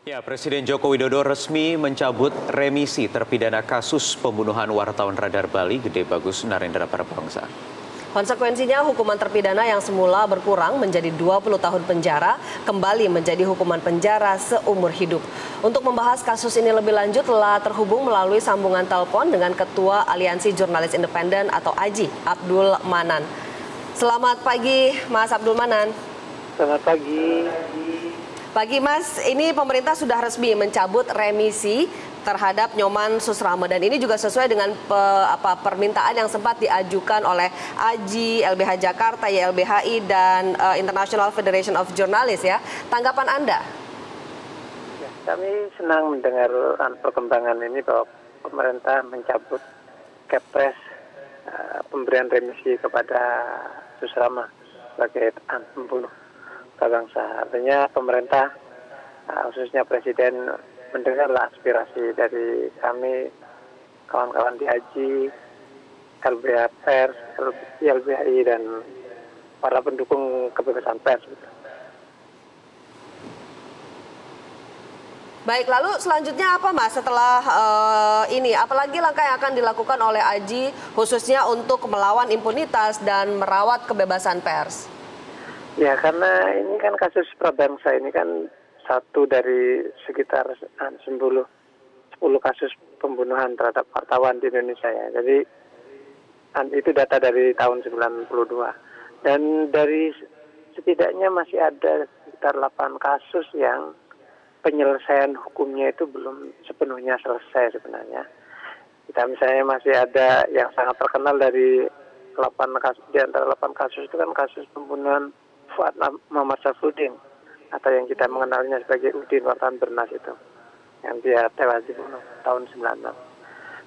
Ya, Presiden Joko Widodo resmi mencabut remisi terpidana kasus pembunuhan wartawan Radar Bali Gede Bagus Narendra Prabangsa. Konsekuensinya hukuman terpidana yang semula berkurang menjadi 20 tahun penjara kembali menjadi hukuman penjara seumur hidup. Untuk membahas kasus ini lebih lanjut telah terhubung melalui sambungan telepon dengan Ketua Aliansi Jurnalis Independen atau AJI, Abdul Manan. Selamat pagi Mas Abdul Manan. Selamat pagi. Pagi Mas, ini pemerintah sudah resmi mencabut remisi terhadap Nyoman Susrama dan ini juga sesuai dengan permintaan yang sempat diajukan oleh AJI, LBH Jakarta, YLBHI dan International Federation of Journalists ya. Tanggapan Anda? Ya, kami senang mendengar perkembangan ini bahwa pemerintah mencabut Kepres pemberian remisi kepada Susrama sebagai pembunuh bangsa. Artinya pemerintah khususnya Presiden mendengarlah aspirasi dari kami, kawan-kawan di AJI, LBH Pers, LBHI dan para pendukung kebebasan pers. Baik, lalu selanjutnya apa Mas setelah ini? Apalagi langkah yang akan dilakukan oleh AJI khususnya untuk melawan impunitas dan merawat kebebasan pers? Ya, karena ini kan kasus Prabangsa ini kan satu dari sekitar 10 kasus pembunuhan terhadap wartawan di Indonesia ya. Jadi itu data dari tahun 92. Dan dari setidaknya masih ada sekitar 8 kasus yang penyelesaian hukumnya itu belum sepenuhnya selesai sebenarnya. Kita misalnya masih ada yang sangat terkenal dari 8 kasus, di antara 8 kasus itu kan kasus pembunuhan Fuad Muhammad Safruddin atau yang kita mengenalnya sebagai Udin wartawan Bernas itu, yang dia tewas dibunuh tahun 96.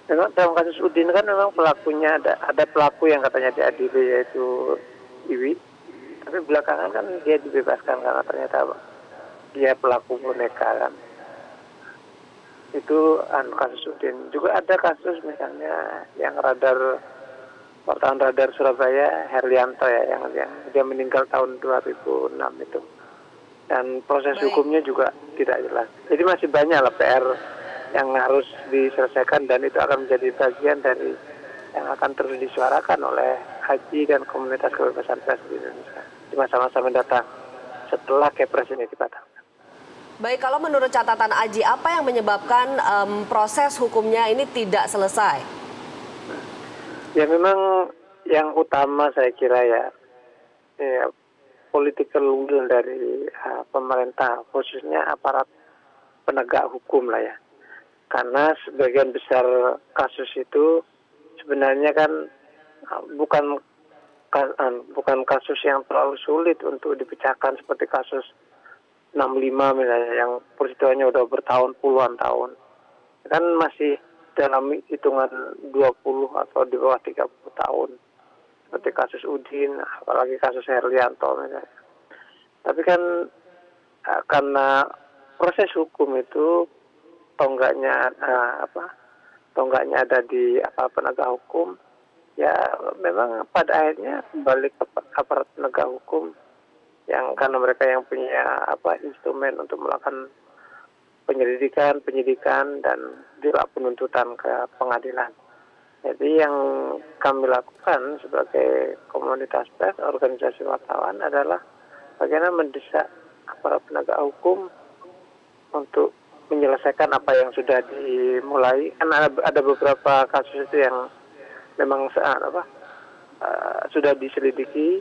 Dalam kasus Udin kan memang pelakunya ada pelaku yang katanya diadili yaitu Iwi, tapi belakangan kan dia dibebaskan karena ternyata dia pelaku boneka kan. Itu kasus Udin. Juga ada kasus misalnya yang wartawan Radar Surabaya, Herlianto ya, yang dia meninggal tahun 2006 itu. Dan proses hukumnya juga tidak jelas. Jadi masih banyak lah PR yang harus diselesaikan dan itu akan menjadi bagian dari yang akan terus disuarakan oleh AJI dan komunitas kebebasan pers di Indonesia di masa-masa mendatang setelah Kepres ini dibatalkan. Baik, kalau menurut catatan AJI, apa yang menyebabkan proses hukumnya ini tidak selesai? Ya memang yang utama saya kira ya political will dari pemerintah, khususnya aparat penegak hukum lah ya. Karena sebagian besar kasus itu sebenarnya kan bukan kasus yang terlalu sulit untuk dipecahkan seperti kasus 65 misalnya yang peristiwanya udah bertahun puluhan tahun. Kan masih dalam hitungan 20 atau di bawah 30 tahun. Seperti kasus Udin, apalagi kasus Herlianto misalnya. Tapi kan karena proses hukum itu tonggaknya ada di penegak hukum, ya memang pada akhirnya kembali ke aparat penegak hukum yang karena mereka yang punya instrumen untuk melakukan penyidikan dan juga penuntutan ke pengadilan. Jadi yang kami lakukan sebagai komunitas pers, organisasi wartawan adalah bagaimana mendesak aparat penegak hukum untuk menyelesaikan apa yang sudah dimulai. Karena ada beberapa kasus itu yang memang sudah diselidiki,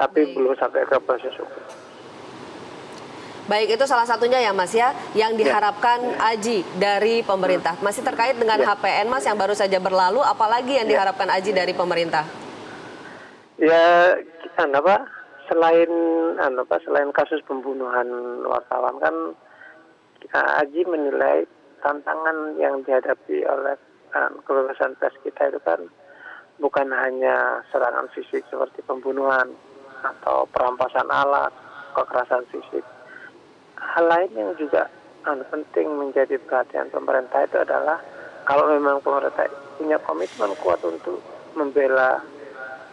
tapi belum sampai ke proses hukum. Baik, itu salah satunya ya Mas ya, yang diharapkan AJI dari pemerintah. Masih terkait dengan HPN Mas yang baru saja berlalu, apalagi yang diharapkan AJI dari pemerintah? Ya, selain kasus pembunuhan wartawan kan AJI menilai tantangan yang dihadapi oleh kebebasan pers kita itu kan bukan hanya serangan fisik seperti pembunuhan atau perampasan alat, kekerasan fisik. Hal lain yang juga penting menjadi perhatian pemerintah itu adalah kalau memang pemerintah punya komitmen kuat untuk membela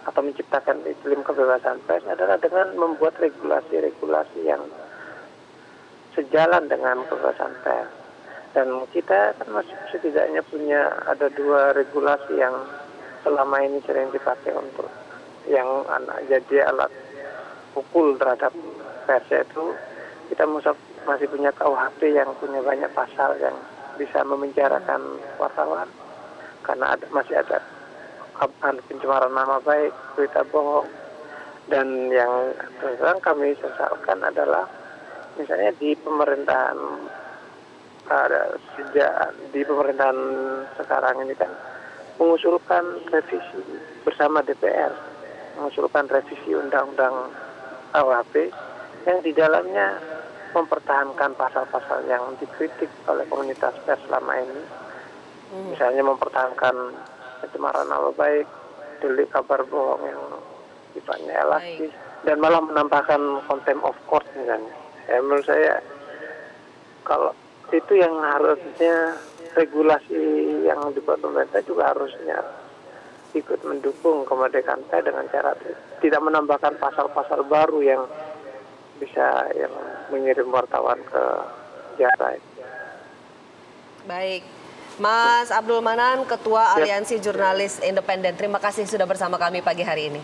atau menciptakan iklim kebebasan pers adalah dengan membuat regulasi-regulasi yang sejalan dengan kebebasan pers. Dan kita kan masih setidaknya punya ada 2 regulasi yang selama ini sering dipakai untuk yang jadi alat pukul terhadap pers, itu kita masih punya KUHP yang punya banyak pasal yang bisa memenjarakan wartawan karena masih ada pencemaran nama baik, berita bohong. Dan yang terus kami sesalkan adalah misalnya di pemerintahan di pemerintahan sekarang ini kan mengusulkan revisi bersama DPR, mengusulkan revisi undang-undang KUHP yang di dalamnya mempertahankan pasal-pasal yang dikritik oleh komunitas pers selama ini. Misalnya mempertahankan pencemaran nama baik, delik kabar bohong yang sifatnya elastis, dan malah menambahkan contempt of court misalnya. Menurut saya kalau itu yang harusnya regulasi yang dibuat pemerintah juga harusnya ikut mendukung kemerdekaan pers dengan cara tidak menambahkan pasal-pasal baru yang bisa yang mengirim wartawan ke penjara. Baik, Mas Abdul Manan, Ketua Aliansi Jurnalis Independen. Terima kasih sudah bersama kami pagi hari ini.